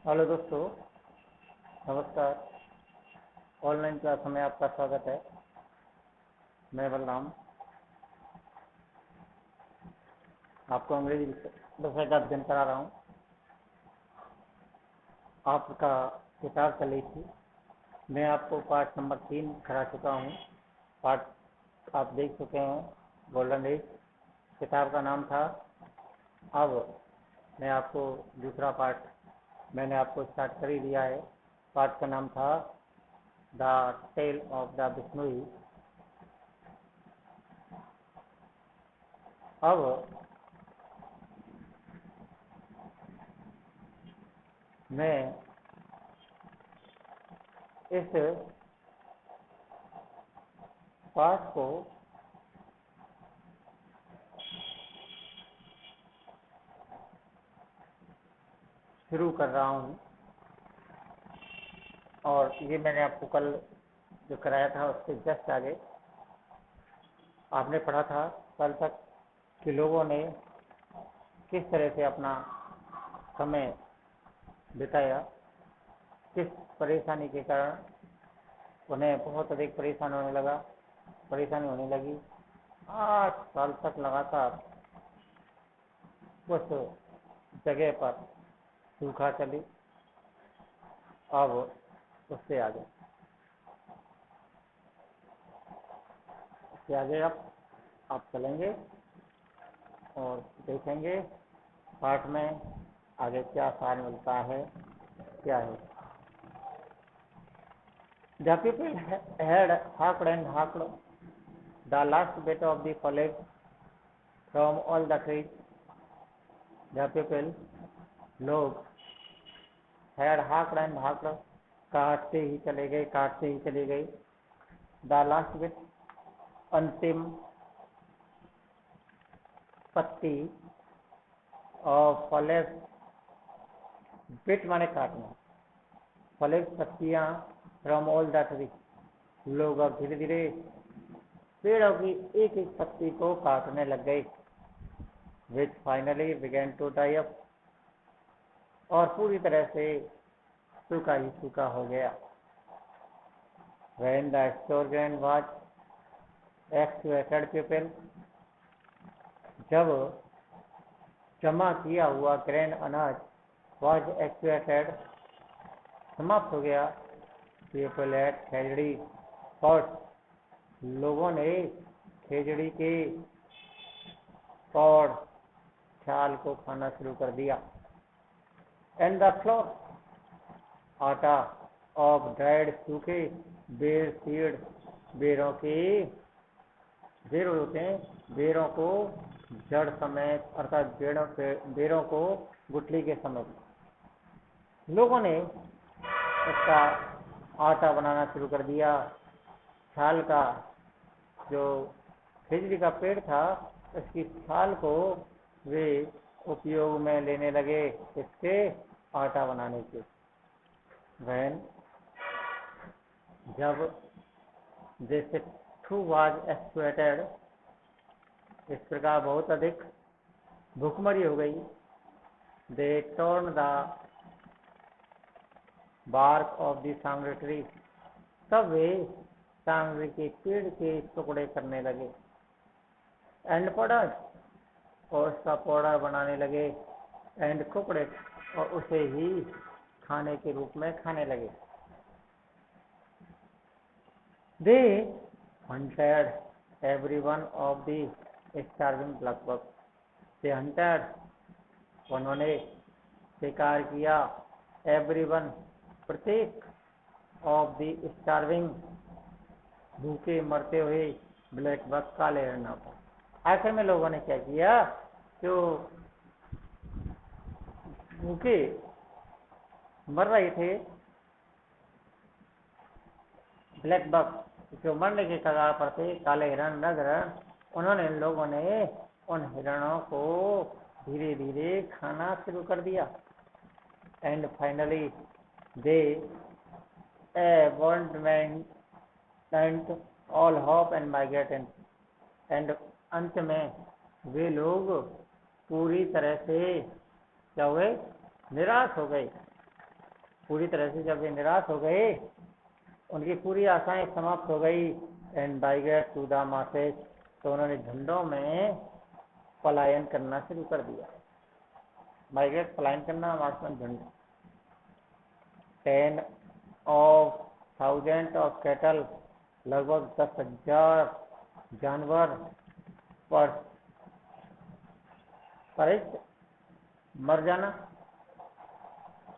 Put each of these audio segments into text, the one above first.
Hello दोस्तों, नमस्कार। Online class में आपका स्वागत है। मैं बलराम आपको अंग्रेजी विषय का अध्ययन करा रहा हूँ। आपका किताब चली थी, मैं आपको पाठ नंबर 3 करा चुका हूँ। पाठ आप देख चुके हैं, गोल्डन एज। किताब का नाम था। अब मैं आपको दूसरा पाठ मैंने आपको स्टार्ट कर ही दिया है। पाठ का नाम था the tale of the Bishnoi. अब मैं इस पाठ को शुरू कर रहा हूँ, और ये मैंने आपको कल जो कराया था उसके जस्ट आगे आपने पढ़ा था कल तक कि लोगों ने किस तरह से अपना समय बिताया, किस परेशानी के कारण उन्हें बहुत अधिक परेशानी होने लगी। 8 साल तक लगातार उस जगह पर सूखा चली। अब उससे आगे आप चलेंगे और देखेंगे पाठ में आगे क्या सार मिलता है, क्या है। The people had hacked and hacked the last bit of the foliage from all the trees. The people, लोग, had hacked and hacked, काटते ही चले गए। The last bit, अंतिम पत्ती, और foliage, bit माने काटना, foliage पत्तियां, from all the trees, लोग अब धीरे धीरे पेड़ों की एक एक पत्ती को काटने लग गए। which finally began to die up, और पूरी तरह से सूखा ही सूखा हो गया। when the store grain was extracted people, जब जमा किया हुआ ग्रेन अनाज was extracted, समाप्त हो गया। people at खेजड़ी pots, लोगों ने खेजड़ी के पॉड छाल को खाना शुरू कर दिया। एंड द फ्लोर, आटा, ऑफ ड्राइड, सूखे बेर सीड, बेरों होते हैं, बेरों को जड़ समेत, अर्थात बेरों को गुठली के समेत लोगों ने उसका आटा बनाना शुरू कर दिया। छाल का, जो खिचड़ी का पेड़ था, उसकी छाल को वे उपयोग में लेने लगे, इसके आटा बनाने के। वैन, जब जैसे टू वाज एक्सप्लॉइटेड, इस प्रकार बहुत अधिक भूखमरी हो गई। They turn the bark of the sangri tree, तब वे सांगरी के पेड़ के टुकड़े करने लगे। एंड पाउडर, और उसका पाउडर बनाने लगे। एंड कुकड़े, और उसे ही खाने के रूप में खाने लगे। They hunted every one of the starving blackbuck, they hunted, उन्होंने शिकार किया, एवरी वन, प्रत्येक, ऑफ दी स्टार्विंग, भूखे मरते हुए, ब्लैकबक, काले हिरणों को। आखिर में लोगों ने क्या किया, जो भूखे मर रहे थे, ब्लैक बक, जो मरने के कगार पर थे, काले हिरण, नग हिरण, उन्होंने, लोगों ने उन हिरणों को धीरे धीरे खाना शुरू कर दिया। And finally they abandoned all hope and migrated, and अंत में वे लोग पूरी तरह से क्या हुए, निराश हो गए। पूरी तरह से जब वे निराश हो गए, उनकी पूरी आशाएं समाप्त हो गई, and migrate to the masses, तो उन्होंने झुंडों में पलायन करना शुरू कर दिया। माइग्रेट पलायन करना, मार्क्समैन झुंड। 10,000 ऑफ कैटल, लगभग 10,000 जानवर पर मर जाना,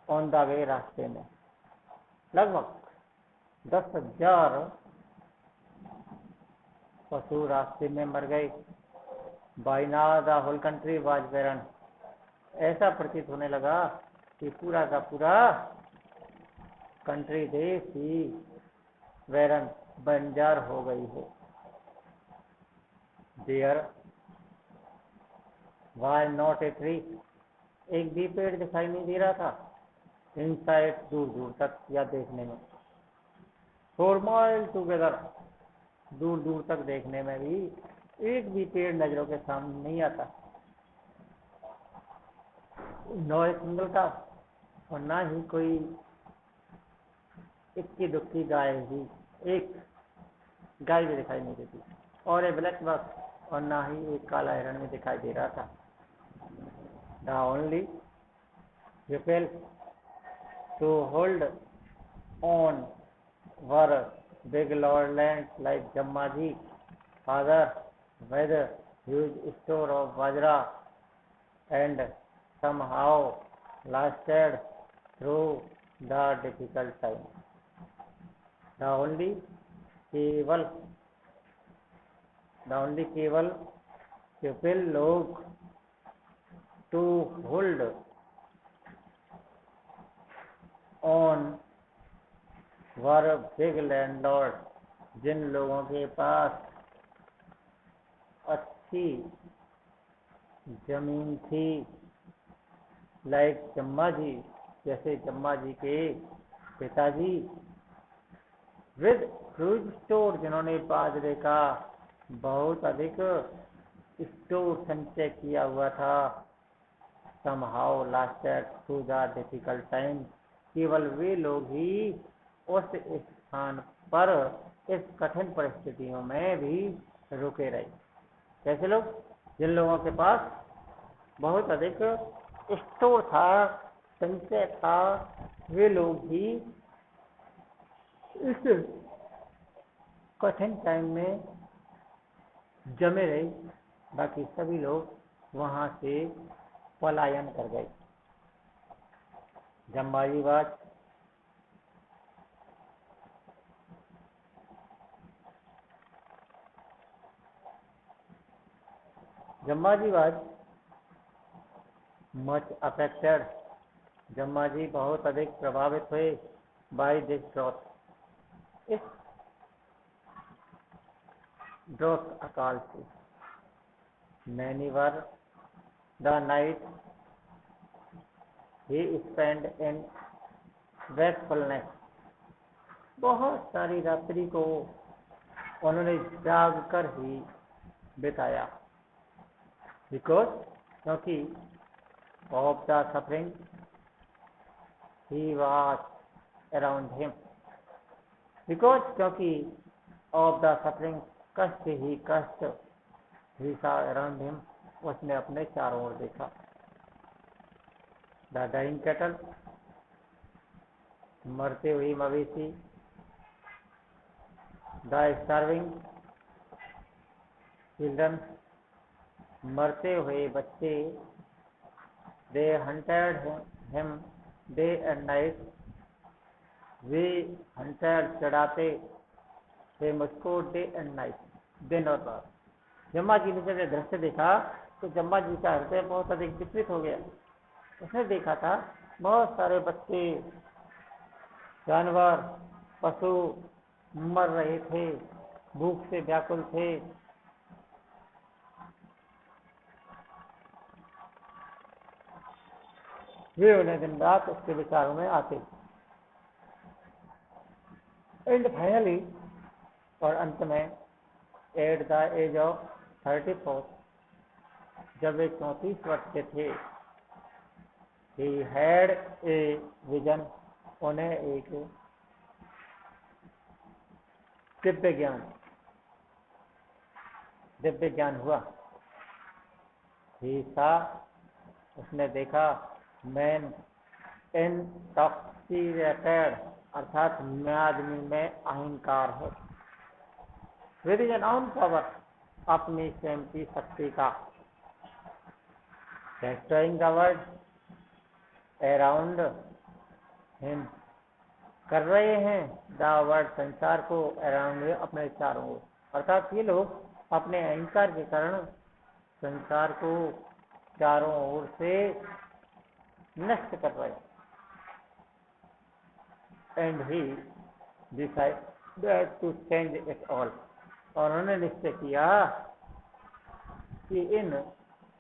ऑन द वे, रास्ते में। लगभग 10,000 पशु रास्ते में मर गए। By now the whole country was barren, ऐसा प्रतीत होने लगा कि पूरा का पूरा कंट्री, देश ही बैरन, बंजर हो गई है। There was not a tree, एक भी पेड़ दिखाई नहीं दे रहा था। इनसाइड, दूर दूर तक, या देखने में। 4 माइल टुगेदर, दूर दूर तक देखने में भी एक भी पेड़ नजरों के सामने नहीं आता। नो ए सिंगल काउ, और ना ही कोई इक्की दुक्की गाय ही, एक गाय भी दिखाई नहीं देती। और ए ब्लैक बक, और ना ही एक काला हिरण भी दिखाई दे रहा था। The only people to hold on were big landlords like Jammaji father with huge store of bajra and somehow lasted through the difficult time. The only केवल पीपल, लोग, to hold on were big landlord, जिन लोगों के पास अच्छी जमीन थी, like जम्मा जी, जैसे जम्मा जी के पिताजी, विद ह्यूज स्टोर, जिन्होंने बाजरे का बहुत अधिक स्टोर संचय किया हुआ था। Somehow lasted through the difficult time, केवल वे लोग ही उस स्थान पर इस कठिन परिस्थितियों में भी रुके रहे। कैसे लोग? जिन लोगों के पास बहुत अधिक स्टोर था, संचय था, वे लोग ही इस कठिन टाइम में जमे रहे, बाकी सभी लोग वहां से पलायन कर गए। जम्बाजी बात, जम्बाजी बात मच अफेक्टेड, जम्मा जी बहुत अधिक प्रभावित हुए बाई दिस ड्रॉट, इस ड्रॉट अकाल से। Many were the night he spend in wakefulness, बहुत सारी रात्रि को उन्होंने जाग कर ही बिताया। बिकॉज, क्योंकि of the suffering he was around him, because, क्योंकि ऑफ द सफरिंग, कष्ट ही कष्ट, ही सा अराउंड हिम, उसने अपने चारों ओर देखा। द डाइंग कैटल, मरते हुई मवेशी, द स्टार्विंग चिल्ड्रन, मरते हुए बच्चे, they hunted him day and night, वे हंटेड, चढ़ाते थे मुझको डे एंड नाइट, दिन और रात। जम्मा जी ने जब दृश्य देखा तो जम्मा जी का हृदय बहुत अधिक विचलित हो गया। उसने देखा था बहुत सारे बच्चे, जानवर, पशु मर रहे थे, भूख से व्याकुल थे। वे उन्हें दिन रात उसके विचारों में आते। एंड फाइनली, और अंत में, एट द एज ऑफ 34, जब वे 34 वर्ष के थे, he had a vision, उन्हें एक दिव्य ज्ञान हुआ। ही सा, उसने देखा, मैन इनटॉक्सिकेटेड, अर्थात आदमी में अहंकार है, विद एन ऑन पावर, अपनी स्वयं की शक्ति का, destroying the world around him, कर रहे हैं द वर्ल्ड, संसार को, अराउंड, अपने चारों ओर। अर्थात ये लोग अपने अहंकार के कारण संसार को चारों ओर से नष्ट कर रहे हैं। And he decided to change it all, और उन्होंने निश्चय किया कि इन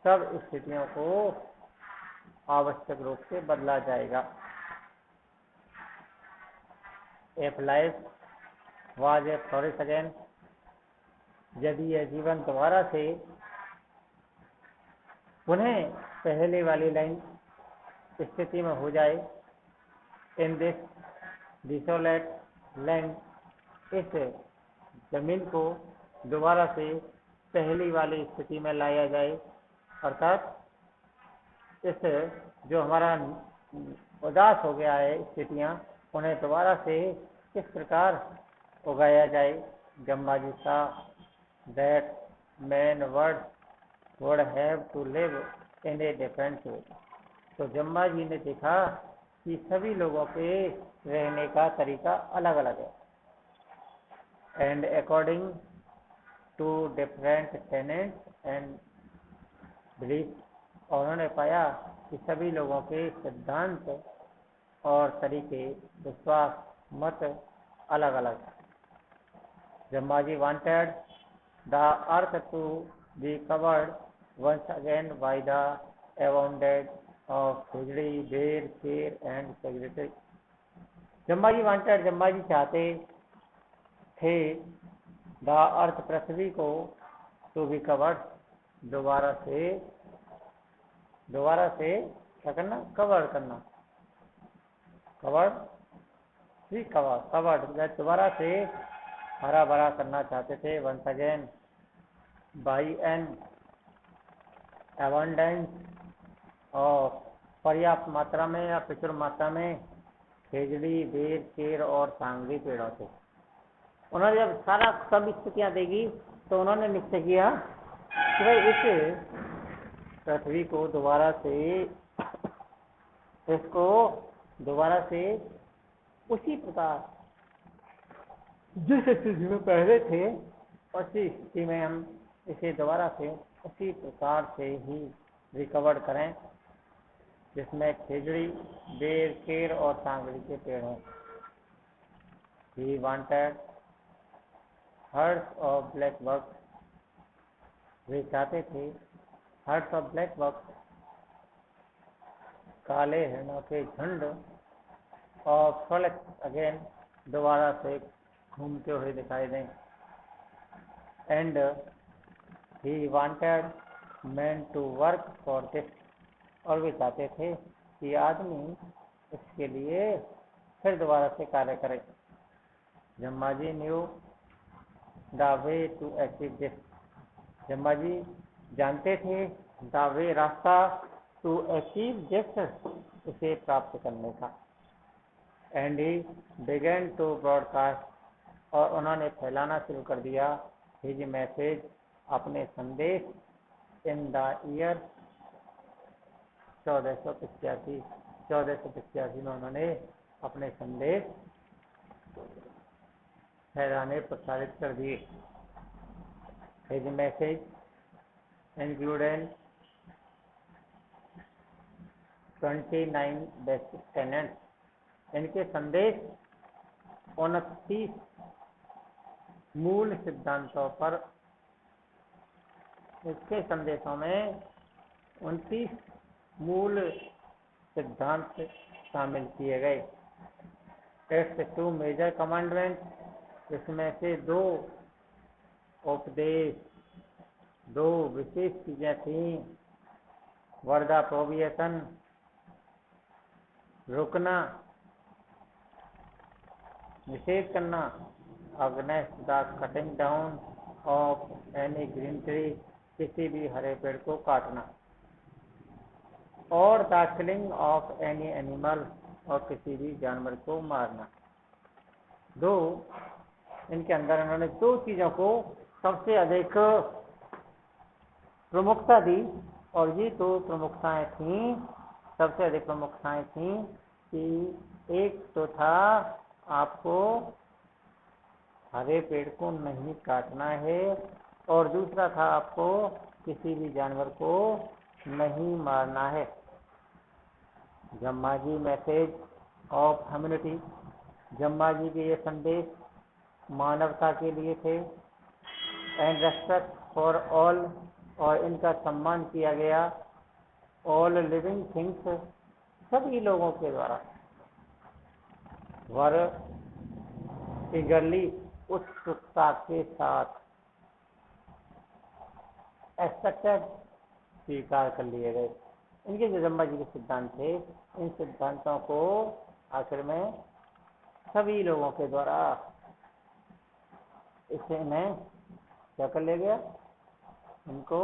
सब स्थितियों को आवश्यक रूप से बदला जाएगा। If life was a flourish again, यदि यह जीवन दोबारा से पुनः पहले वाली लाइन स्थिति में हो जाए, इन दिस डिसोलेट लैंड, इस जमीन को दोबारा से पहली वाली स्थिति में लाया जाए, अर्थात इस जो हमारा उदास हो गया है स्थितियाँ, उन्हें दोबारा से किस प्रकार उगाया जाए। ब्रह्मा जी का that man word would have to live in a different way, तो ब्रह्मा जी ने देखा कि सभी लोगों के रहने का तरीका अलग अलग है, and according to different tenants and belief, और उन्होंने पाया कि सभी लोगों के सिद्धांत और तरीके, विश्वास, मत अलग अलग। Brahma ji wanted the earth to be covered once again by the abounded of khichdi, ber, sher and secretary. Brahma ji चाहते थे द अर्थ, पृथ्वी को, टू बी कवर्ड, दोबारा से क्या करना, कवर करना, कवर्ड दोबारा से हरा भरा करना चाहते थे। Once again by an abundance of, पर्याप्त मात्रा में या प्रचुर मात्रा में खेजड़ी, बेर, केर और सांगरी पेड़ों से। उन्होंने जब सारा सब स्थितियाँ देगी तो उन्होंने निश्चय किया कि भाई इस पृथ्वी को दोबारा से उसी प्रकार जिस स्थिति में पहले थे, उसी स्थिति में हम इसे दोबारा से उसी प्रकार से ही रिकवर करें, जिसमें खेजड़ी, बेर, केर और सांगरी के पेड़ हों। He wanted herds of blackbucks, वे चाहते थे हर्ड्स ऑफ ब्लैक बग्स, काले हिरणों के झुंड, और फ्लोक्स अगेन, दोबारा से घूमते हुए दिखाई दें। And he wanted man to work for this, और वे चाहते थे कि आदमी इसके लिए फिर दोबारा से कार्य करे। Brahma ji knew the way to achieve this, Brahma ji जानते थे द वे, रास्ता, टू अचीव दिस, इसे प्राप्त करने का। And he began to broadcast, और उन्होंने फैलाना शुरू कर दिया हिज मैसेज, अपने संदेश, इन द ईयर 1485 में उन्होंने अपने संदेश फैलाने, प्रसारित कर दिए। His message included 29 basic tenants, इनके संदेश 29 मूल सिद्धांतों पर, इसके संदेशों में 29 मूल सिद्धांत शामिल किए गए। इट्स 2 मेजर कमांडमेंट, इसमें से 2 उपदेश, 2 विशेष चीजें थीं। वर्दा प्रोविएशन, रुकना, निषेध करना, against the cutting down of any green tree, किसी भी हरे पेड़ को काटना, और the killing of any animal, और किसी भी जानवर को मारना। दो इनके अंदर उन्होंने दो चीजों को सबसे अधिक प्रमुखता दी, और ये दो प्रमुखताएं थीं, सबसे अधिक प्रमुखताएं थीं कि एक तो था आपको हरे पेड़ को नहीं काटना है, और दूसरा था आपको किसी भी जानवर को नहीं मारना है। ब्रह्मा जी message of humanity, Brahma ji के ये संदेश मानवता के लिए थे। एंड रेस्पेक्ट फॉर ऑल, और इनका सम्मान किया गया ऑल लिविंग थिंग्स, सभी लोगों के द्वारा। वर इगरली, उत्सुकता के साथ, एक्सेप्टेड, स्वीकार कर लिए गए। इनके जो ब्रह्मा जी के सिद्धांत थे, इन सिद्धांतों को आखिर में सभी लोगों के द्वारा इन्हें क्या कर लिया गया, इनको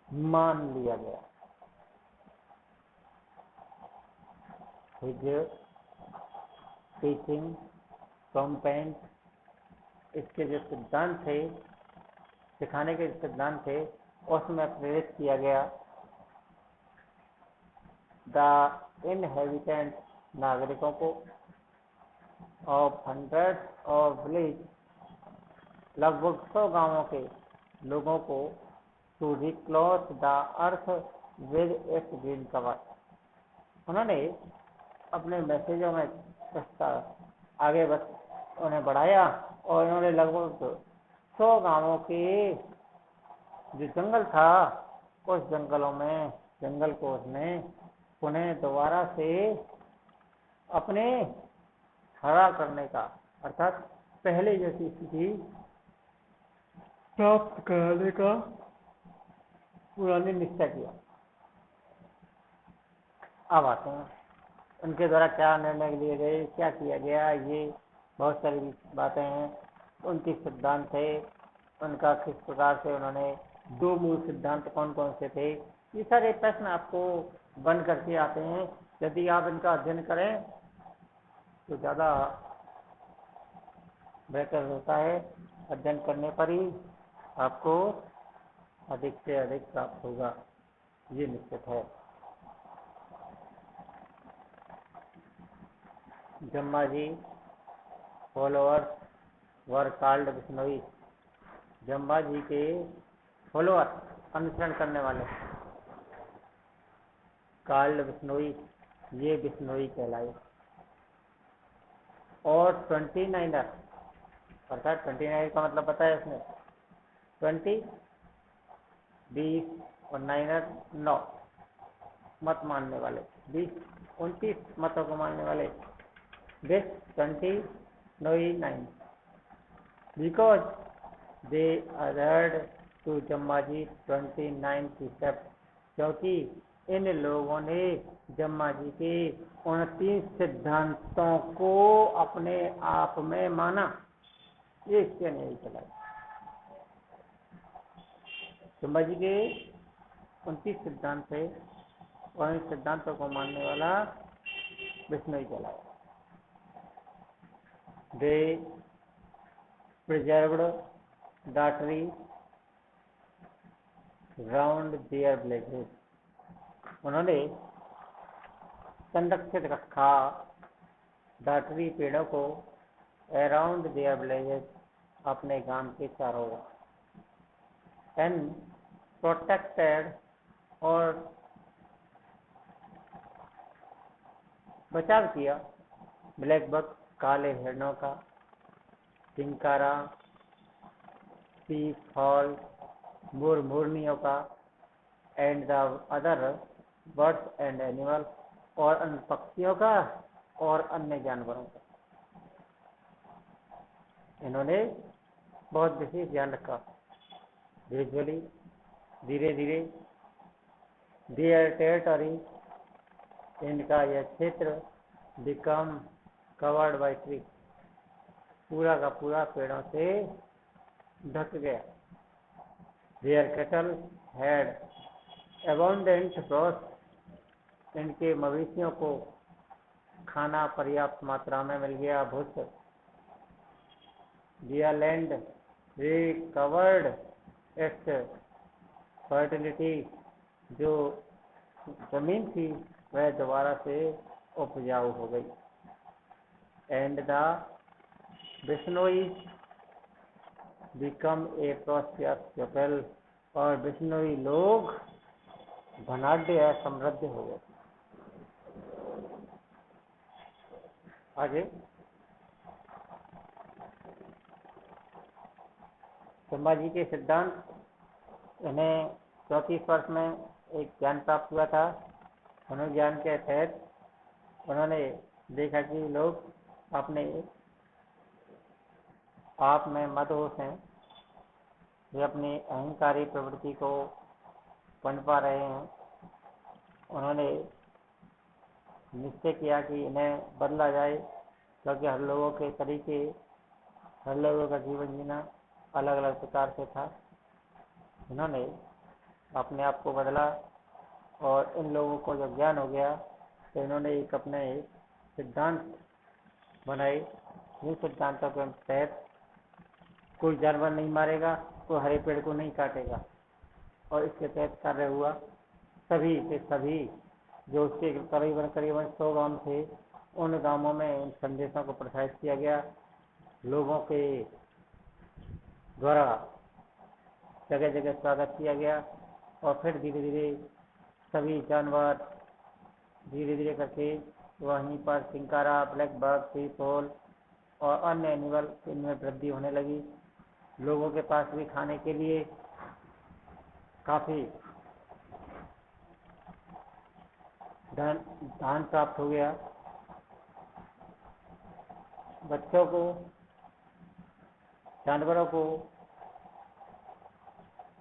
मान लिया गया। हिज टीचिंग कंपेंट, इसके जो सिद्धांत थे, सिखाने के सिद्धांत थे, उसमें प्रेरित किया गया द इनहेबिटेंट, नागरिकों को, ऑफ हंड्रेड ऑफ विलेज, लगभग 100 गांवों के लोगों को, to reclothe the earth with its green cover. उन्होंने अपने मैसेजों में आगे उन्हें बढ़ाया, और उन्होंने लगभग 100 गांवों के जो जंगल था, उस जंगल को उसने पुनः दोबारा से अपने हरा करने का, अर्थात पहले जैसी स्थिति प्राप्त कराने का उन्होंने निश्चय किया। अब आते हैं उनके द्वारा क्या निर्णय लिए गए, क्या किया गया, ये बहुत सारी बातें हैं। उनके सिद्धांत थे, उनका किस प्रकार से उन्होंने दो मूल सिद्धांत कौन कौन से थे, ये सारे प्रश्न आपको बन करके आते हैं। यदि आप इनका अध्ययन करें तो ज़्यादा बेहतर होता है। अध्ययन करने पर ही आपको अधिक से अधिक प्राप्त होगा, ये निश्चित है। Brahma ji followers were called Bishnoi, Brahma ji के फॉलोअर, अनुसरण करने वाले, कॉल्ड विष्णुई, ये विष्णुई कहलाए। और 29er, अर्थात 29 का मतलब पता है इसमें 20, 20 और 9er 9 मत मानने वाले, 29 मतों को मानने वाले, this 29, because they adhered to Jammaji 29 precepts, क्योंकि इन लोगों ने ब्रह्मा जी के 29 सिद्धांतों को अपने आप में माना। ये इसके नहीं चला। ब्रह्मा जी के 29 सिद्धांत थे, और इन सिद्धांतों को मानने वाला विष्णु ही चला। They preserved the tree round their villages, उन्होंने संरक्षित रखा द ट्री, पेड़ों को, अराउंड देयर विलेजेस, अपने गांव के चारों ओर, एंड प्रोटेक्टेड, और बचाव किया, ब्लैक बक, काले हिरणों का, चिंकारा, पीस फॉल, मुरमुरनियों का, and the other birds and animal, और अन्य पक्षियों का और अन्य जानवरों का। इन्होंने बहुत विशेष ध्यान रखा। ग्रेजुअली, धीरे धीरे, देयर टेरिटरी, इनका यह क्षेत्र बिकम कवर्ड बाय ट्री, पूरा का पूरा पेड़ों से ढक गया। Their cattle had abundant growth, इनके मवेशियों को खाना पर्याप्त मात्रा में मिल गया, भूस। Their land recovered its fertility, जो जमीन थी वह दोबारा से उपजाऊ हो गई। And the Bishnois become a prosperous people, और बिश्नोई लोग धनाढ्य समृद्ध हो गए। आगे ब्रह्मा जी के सिद्धांत, इन्हें 34 वर्ष में एक ज्ञान प्राप्त हुआ था। मनोज्ञान के तहत उन्होंने देखा कि लोग अपने आप में मदहोश हैं, वे अपनी अहंकारी प्रवृत्ति को पनपा रहे हैं। उन्होंने निश्चय किया कि इन्हें बदला जाए, क्योंकि हर लोगों के तरीके, हर लोगों का जीवन जीना अलग अलग प्रकार से था। इन्होंने अपने आप को बदला और इन लोगों को जब ज्ञान हो गया तो इन्होंने एक अपने सिद्धांत बनाए। इन सिद्धांतों के तहत कोई जानवर नहीं मारेगा, कोई हरे पेड़ को नहीं काटेगा, और इसके तहत कार्य हुआ। सभी के सभी जो उसके करीबन करीबन 100 गांव थे, उन गांवों में इन संदेशों को प्रसारित किया गया। लोगों के द्वारा जगह जगह स्वागत किया गया, और फिर धीरे धीरे सभी जानवर धीरे धीरे करके वहीं पर चिंकारा, ब्लैक बर्ड, पीपल और अन्य एनिमल, इनमें वृद्धि होने लगी। लोगों के पास भी खाने के लिए काफी धान प्राप्त हो गया। बच्चों को, जानवरों को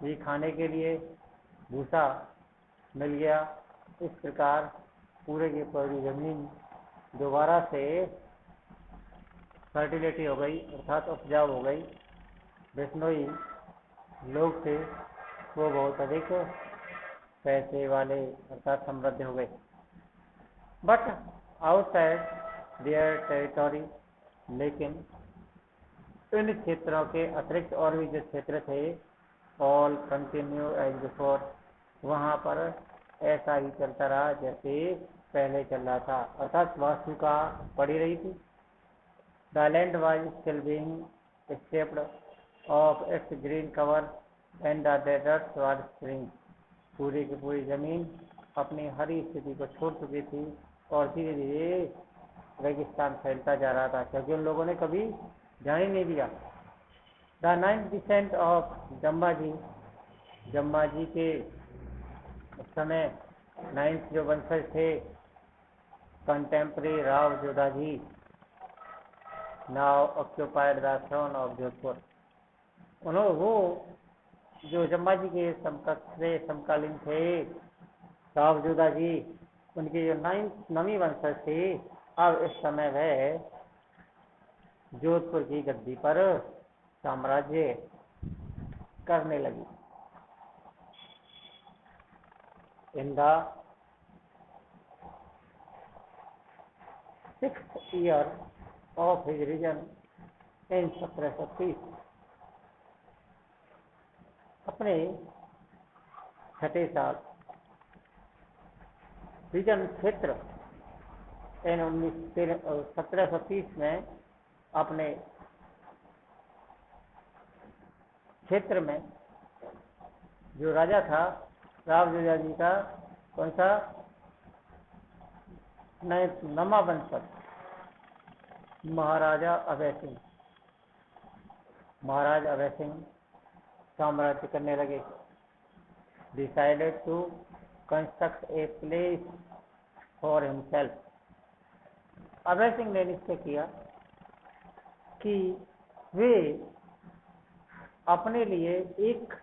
भी खाने के लिए भूसा मिल गया। इस प्रकार पूरे की पूरी जमीन दोबारा से फर्टिलिटी हो गई, अर्थात उपजाऊ हो गई। बिश्नोई लोग थे वो बहुत अधिक पैसे वाले अर्थात समृद्ध हो गए। बट आउटसाइड देयर टेरिटरी, लेकिन इन क्षेत्रों के अतिरिक्त और भी जो क्षेत्र थे, ऑल कंटिन्यू एज बिफोर, वहाँ पर ऐसा ही चलता रहा जैसे पहले चल रहा था, अर्थात वास्तु का पड़ी रही थी। The land was still being stepped off its green cover and the deserts were spring, पूरी की पूरी जमीन अपनी हरी स्थिति को छोड़ चुकी थी और धीरे धीरे रेगिस्तान फैलता जा रहा था, क्योंकि उन लोगों ने कभी ध्यान ही नहीं दिया। द 9th descent ऑफ जम्मा जी के समय 9th जो वंशज थे, contemporary Rao Jodha ji, now occupied the throne of Jodhpur. उन्होंने वो जो जम्मा जी के समकालीन थे, राव जोधा जी, उनके जो 9वीं वंशज थे, अब इस समय वह जोधपुर की गद्दी पर साम्राज्य करने लगी। In the 6th year of his reign in 1730, अपने छठे साल रीजन क्षेत्र इन 1730 में अपने क्षेत्र में जो राजा था राव जोधा जी का, कौन सा, नमा वंशज महाराजा अभय सिंह, महाराज अभय सिंह साम्राज्य करने लगे। Decided to construct a place for himself, Abhay Singh ने निश्चय किया कि वे अपने लिए एक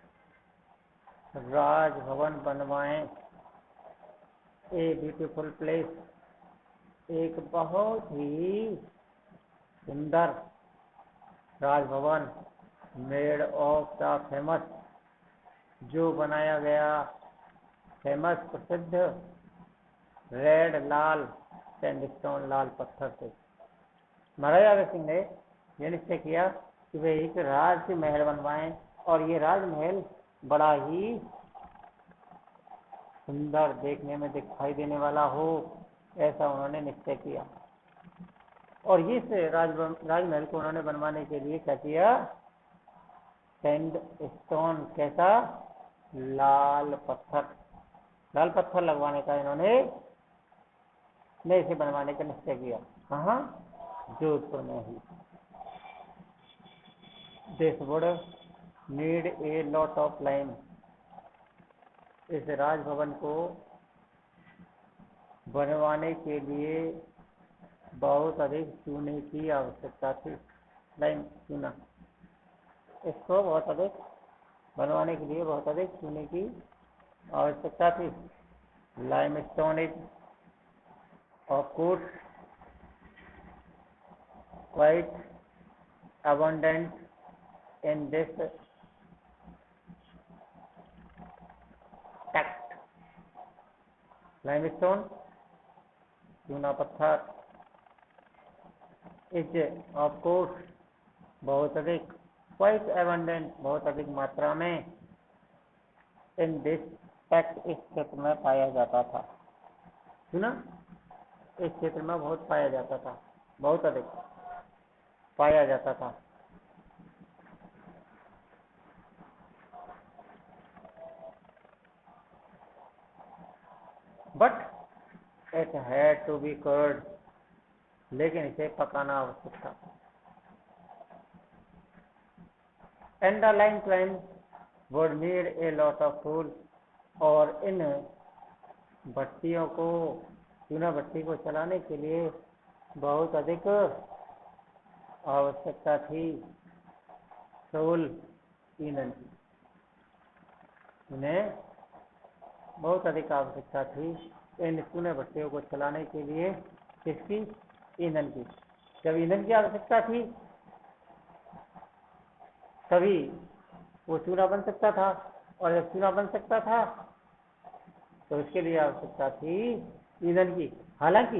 राजभवन बनवाएं। ए ब्यूटीफुल प्लेस, एक बहुत ही सुंदर Raj Bhavan made of the famous, जो बनाया गया फेमस प्रसिद्ध रेड लाल सैंडस्टोन लाल पत्थर से। महाराजा अग्रसेन सिंह ने यह निश्चय किया कि वे एक राजमहल बनवाएं और ये राजमहल बड़ा ही सुंदर देखने में दिखाई देने वाला हो, ऐसा उन्होंने निश्चय किया। और इस राजमहल को उन्होंने बनवाने के लिए क्या किया, सैंडस्टोन, कैसा, लाल पत्थर लगवाने का इन्होंने इसे बनवाने का निश्चय किया। कहाँ, जोधपुर में ही। This would need a lot of lime, इस राजभवन को बनवाने के लिए बहुत अधिक चूने की आवश्यकता थी। लाइम, चूना, इसको बहुत अधिक बनवाने के लिए बहुत अधिक चूने की आवश्यकता थी। Limestone is of course quite abundant in this text. Limestone, चूना पत्थर, इज ऑफ कोर्स, बहुत अधिक, क्वाइट abundant, बहुत अधिक मात्रा में, इन दिस टेक्स्ट, इस क्षेत्र में पाया जाता था। चूना इस क्षेत्र में बहुत पाया जाता था, बहुत अधिक पाया जाता था। But it had to be cured, लेकिन इसे पकाना आवश्यक था। And the lime kiln would need a lot of fuel, और इन भट्टियों को, चूना भट्टी को चलाने के लिए बहुत अधिक आवश्यकता थी फ्यूल, ईंधन की। इन्हें बहुत अधिक आवश्यकता थी इन चूने भट्टियों को चलाने के लिए, किसकी, ईंधन की। जब ईंधन की आवश्यकता थी तभी वो चूना बन सकता था, और जब चूना बन सकता था तो इसके लिए आवश्यकता थी ईंधन की। हालांकि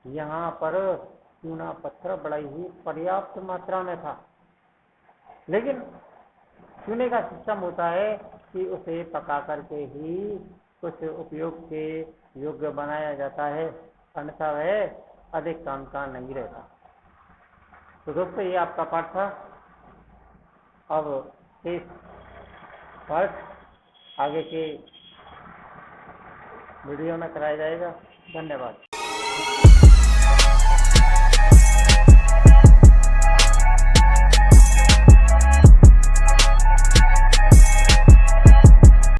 यहाँ पर चूना पत्थर बड़ा ही पर्याप्त मात्रा में था, लेकिन चूने का सिस्टम होता है कि उसे पका करके ही कुछ उपयोग के योग्य बनाया जाता है, अन्यथा वह अधिक काम का नहीं रहता। तो दोस्तों, ये आपका पाठ था। अब इस पाठ आगे के वीडियो में कराया जाएगा। धन्यवाद।